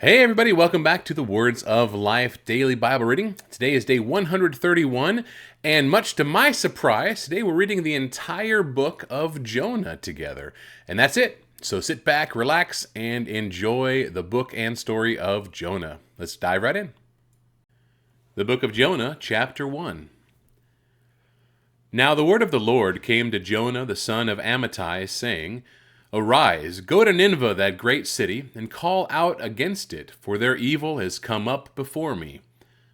Hey everybody, welcome back to the Words of Life Daily Bible Reading. Today is day 131, and much to my surprise, today we're reading the entire book of Jonah together. And that's it. So sit back, relax, and enjoy the book and story of Jonah. Let's dive right in. The book of Jonah, chapter 1. Now the word of the Lord came to Jonah the son of Amittai, saying, Arise, go to Nineveh, that great city, and call out against it, for their evil has come up before me.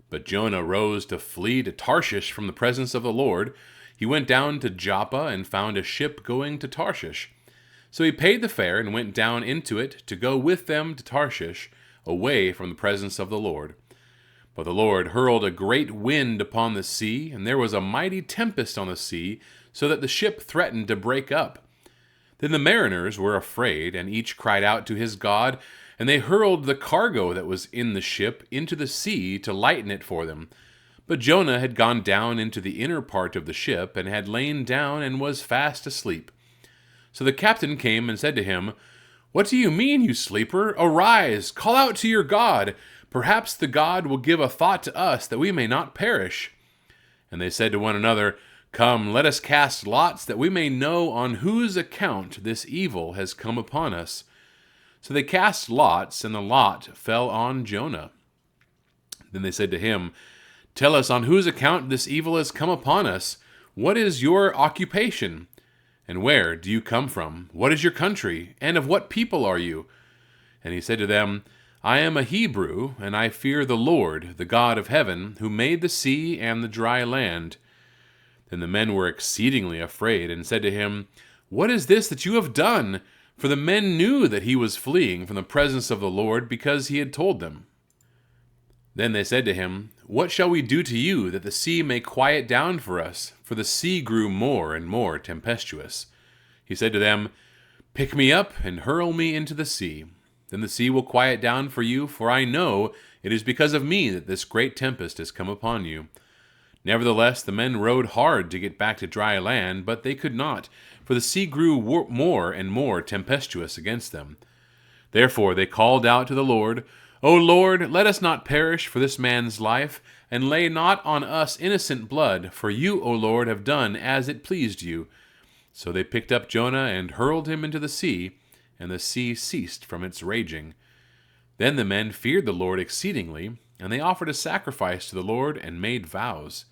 But Jonah rose to flee to Tarshish from the presence of the Lord. He went down to Joppa and found a ship going to Tarshish. So he paid the fare and went down into it to go with them to Tarshish, away from the presence of the Lord. But the Lord hurled a great wind upon the sea, and there was a mighty tempest on the sea, so that the ship threatened to break up. Then the mariners were afraid, and each cried out to his God, and they hurled the cargo that was in the ship into the sea to lighten it for them. But Jonah had gone down into the inner part of the ship, and had lain down and was fast asleep. So the captain came and said to him, What do you mean, you sleeper? Arise, call out to your God. Perhaps the God will give a thought to us, that we may not perish. And they said to one another, Come, let us cast lots, that we may know on whose account this evil has come upon us. So they cast lots, and the lot fell on Jonah. Then they said to him, Tell us on whose account this evil has come upon us. What is your occupation? And where do you come from? What is your country? And of what people are you? And he said to them, I am a Hebrew, and I fear the Lord, the God of heaven, who made the sea and the dry land. Then the men were exceedingly afraid, and said to him, What is this that you have done? For the men knew that he was fleeing from the presence of the Lord, because he had told them. Then they said to him, What shall we do to you, that the sea may quiet down for us? For the sea grew more and more tempestuous. He said to them, Pick me up, and hurl me into the sea. Then the sea will quiet down for you, for I know it is because of me that this great tempest has come upon you. Nevertheless, the men rowed hard to get back to dry land, but they could not, for the sea grew more and more tempestuous against them. Therefore they called out to the Lord, O Lord, let us not perish for this man's life, and lay not on us innocent blood, for you, O Lord, have done as it pleased you. So they picked up Jonah and hurled him into the sea, and the sea ceased from its raging. Then the men feared the Lord exceedingly, and they offered a sacrifice to the Lord and made vows.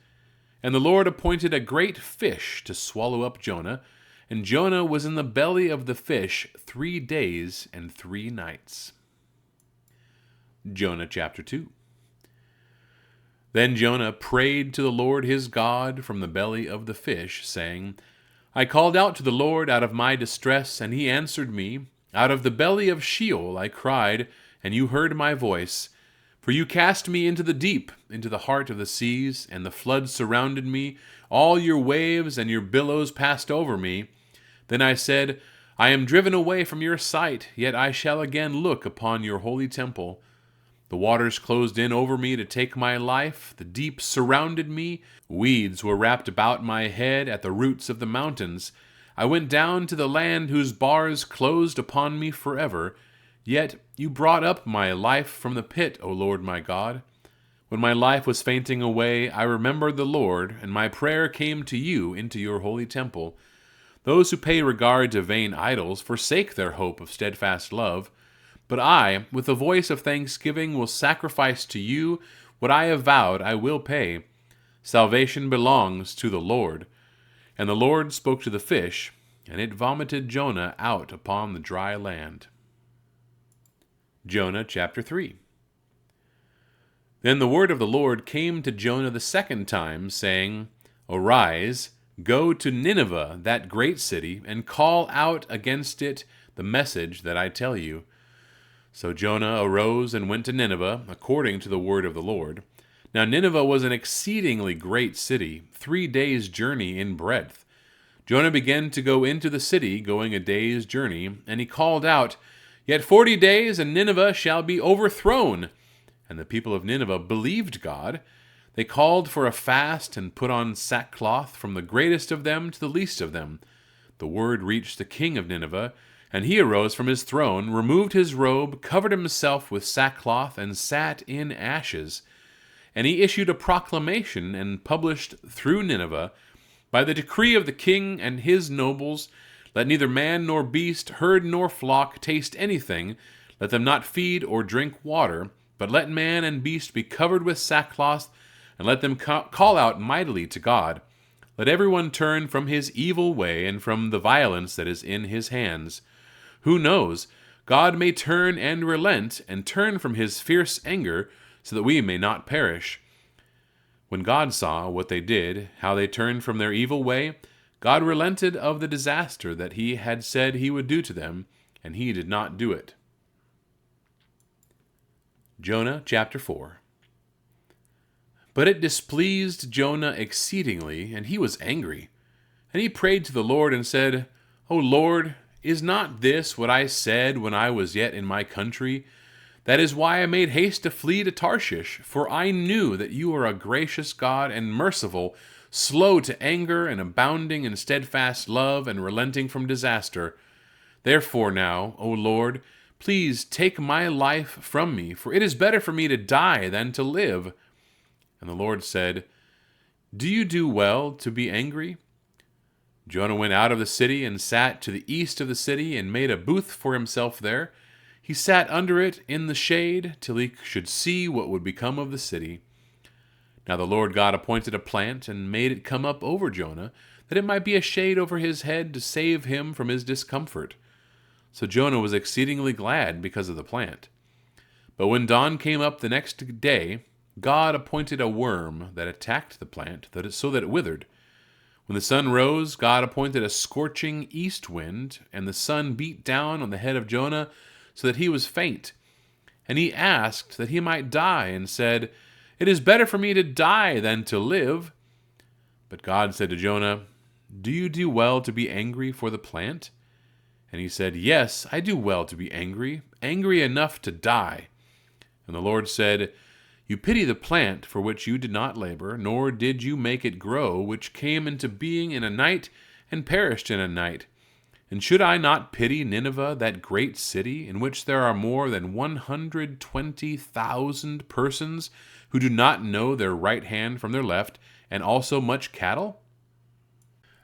And the Lord appointed a great fish to swallow up Jonah, and Jonah was in the belly of the fish 3 days and 3 nights. Jonah chapter 2. Then Jonah prayed to the Lord his God from the belly of the fish, saying, I called out to the Lord out of my distress, and he answered me. Out of the belly of Sheol I cried, and you heard my voice. For you cast me into the deep, into the heart of the seas, and the flood surrounded me. All your waves and your billows passed over me. Then I said, I am driven away from your sight, yet I shall again look upon your holy temple. The waters closed in over me to take my life. The deep surrounded me. Weeds were wrapped about my head at the roots of the mountains. I went down to the land whose bars closed upon me forever. Yet you brought up my life from the pit, O Lord my God. When my life was fainting away, I remembered the Lord, and my prayer came to you into your holy temple. Those who pay regard to vain idols forsake their hope of steadfast love. But I, with the voice of thanksgiving, will sacrifice to you what I have vowed I will pay. Salvation belongs to the Lord. And the Lord spoke to the fish, and it vomited Jonah out upon the dry land. Jonah chapter 3. Then the word of the Lord came to Jonah the second time, saying, Arise, go to Nineveh, that great city, and call out against it the message that I tell you. So Jonah arose and went to Nineveh, according to the word of the Lord. Now Nineveh was an exceedingly great city, 3 days' journey in breadth. Jonah began to go into the city, going a day's journey, and he called out, Yet 40 days, and Nineveh shall be overthrown. And the people of Nineveh believed God. They called for a fast and put on sackcloth, from the greatest of them to the least of them. The word reached the king of Nineveh, And he arose from his throne, removed his robe, covered himself with sackcloth, and sat in ashes. And he issued a proclamation and published through Nineveh, by the decree of the king and his nobles, let neither man nor beast, herd nor flock taste anything, let them not feed or drink water, but let man and beast be covered with sackcloth, and let them call out mightily to God. Let everyone turn from his evil way and from the violence that is in his hands. Who knows? God may turn and relent, and turn from his fierce anger, so that we may not perish. When God saw what they did, how they turned from their evil way, God relented of the disaster that he had said he would do to them, and he did not do it. Jonah Chapter 4. But it displeased Jonah exceedingly, and he was angry. And he prayed to the Lord and said, O Lord, is not this what I said when I was yet in my country? That is why I made haste to flee to Tarshish, for I knew that you are a gracious God and merciful, slow to anger and abounding in steadfast love and relenting from disaster. Therefore now, O Lord, please take my life from me, for it is better for me to die than to live. And the Lord said, Do you do well to be angry? Jonah went out of the city and sat to the east of the city and made a booth for himself there. He sat under it in the shade till he should see what would become of the city. Now the Lord God appointed a plant and made it come up over Jonah, that it might be a shade over his head to save him from his discomfort. So Jonah was exceedingly glad because of the plant. But when dawn came up the next day, God appointed a worm that attacked the plant, so that it withered. When the sun rose, God appointed a scorching east wind, and the sun beat down on the head of Jonah, so that he was faint. And he asked that he might die, and said, It is better for me to die than to live. But God said to Jonah, Do you do well to be angry for the plant? And he said, Yes, I do well to be angry, angry enough to die. And the Lord said, You pity the plant for which you did not labor, nor did you make it grow, which came into being in a night and perished in a night. And should I not pity Nineveh, that great city, in which there are more than 120,000 persons who do not know their right hand from their left, and also much cattle?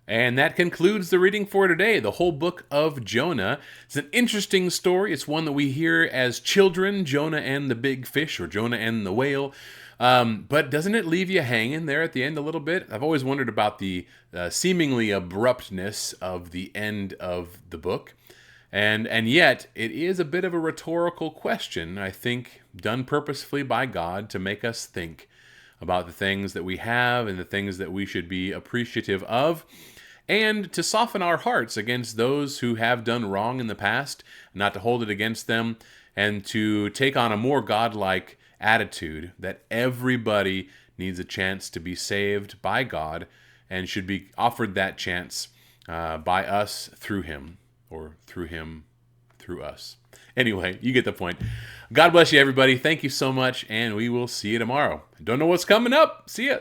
And that concludes the reading for today, the whole book of Jonah. It's an interesting story. It's one that we hear as children, Jonah and the big fish, or Jonah and the whale. But doesn't it leave you hanging there at the end a little bit? I've always wondered about the seemingly abruptness of the end of the book. And yet, it is a bit of a rhetorical question, I think, done purposefully by God to make us think about the things that we have and the things that we should be appreciative of, and to soften our hearts against those who have done wrong in the past, not to hold it against them, and to take on a more godlike attitude that everybody needs a chance to be saved by God and should be offered that chance by us through Him, or through Him through us. Anyway, you get the point. God bless you, everybody. Thank you so much, and we will see you tomorrow. Don't know what's coming up. See ya.